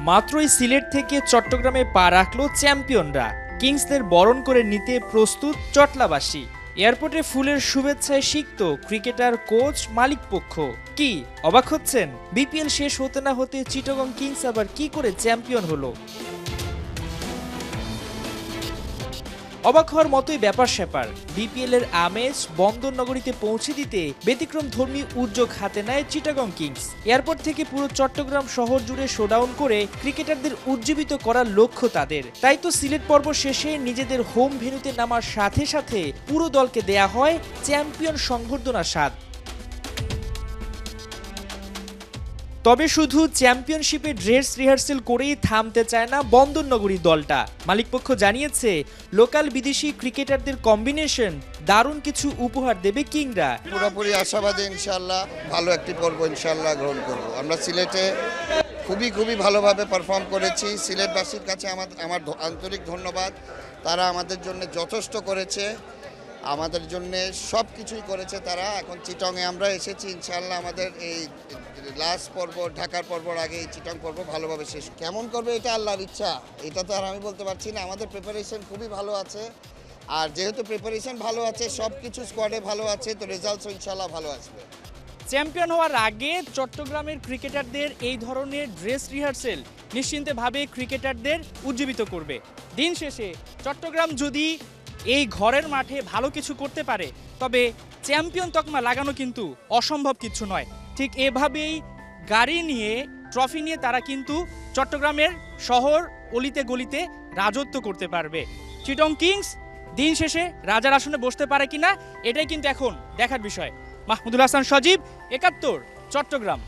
মাত্রই সিলেট থেকে চট্টগ্রামে পা রাখলো চ্যাম্পিয়নরা। কিংসদের বরণ করে নিতে প্রস্তুত চটলাবাসী। এয়ারপোর্টে ফুলের শুভেচ্ছায় সিক্ত ক্রিকেটার, কোচ, মালিক পক্ষ। কি অবাক হচ্ছেন? বিপিএল শেষ হতে না হতে চিটাগং কিংস আবার কি করে চ্যাম্পিয়ন হলো? অবাক হওয়ার মতোই ব্যাপার স্যাপার। বিপিএল এর আমেজ বন্দর নগরীতে পৌঁছে দিতে ব্যতিক্রম ধর্মী উদ্যোগ হাতে নেয় চিটাগং কিংস। এয়ারপোর্ট থেকে পুরো চট্টগ্রাম শহর জুড়ে শোডাউন করে ক্রিকেটারদের উজ্জীবিত করার লক্ষ্য তাদের। তাই তো সিলেট পর্ব শেষে নিজেদের হোম ভেন্যুতে নামার সাথে সাথে পুরো দলকে দেয়া হয় চ্যাম্পিয়ন সংবর্ধনা স্বাদ। তবে শুধু চ্যাম্পিয়নশিপে ড্রেস রিহার্সেল করেই থামতে চায় না বন্দরনগরী দলটা। মালিকপক্ষ জানিয়েছে, লোকাল বিদেশি ক্রিকেটারদের কম্বিনেশন দারুণ কিছু উপহার দেবে কিংরা। পুরোপুরি আশাবাদী, ইনশাল্লাহ ভালো একটি পর্ব ইনশাল্লাহ গ্রহণ করব। আমরা সিলেটে খুবই ভালোভাবে পারফর্ম করেছি। সিলেটবাসীর কাছে আমার আন্তরিক ধন্যবাদ। তারা আমাদের জন্য যথেষ্ট করেছে, আমাদের জন্য সব কিছুই করেছে তারা। এখন চিটংয়ে আমরা এসেছি, ইনশাল্লাহ আমাদের এই লাস্ট পর্ব, ঢাকার পর্বর আগে এই চিটং পর্ব ভালোভাবে শেষ। কেমন করবে এটা আল্লাহর ইচ্ছা, এটা তো আর আমি বলতে পারছি না। আমাদের প্রিপারেশন খুবই ভালো আছে, আর যেহেতু প্রিপারেশন ভালো আছে, সব কিছু স্কোয়াডে ভালো আছে, তো রেজাল্টও ইনশাল্লাহ ভালো আসবে। চ্যাম্পিয়ন হওয়ার আগে চট্টগ্রামের ক্রিকেটারদের এই ধরনের ড্রেস রিহার্সেল নিশ্চিন্তভাবে ক্রিকেটারদের উজ্জীবিত করবে। দিন শেষে চট্টগ্রাম যদি এই ঘরের মাঠে ভালো কিছু করতে পারে, তবে চ্যাম্পিয়ন তকমা লাগানো কিন্তু অসম্ভব কিছু নয়। ঠিক এভাবেই গাড়ি নিয়ে, ট্রফি নিয়ে তারা কিন্তু চট্টগ্রামের শহর অলিতে গলিতে রাজত্ব করতে পারবে। চিটং কিংস দিন শেষে রাজার আসনে বসতে পারে কিনা, এটাই কিন্তু এখন দেখার বিষয়। মাহমুদুল হাসান সজীব, ৭১, চট্টগ্রাম।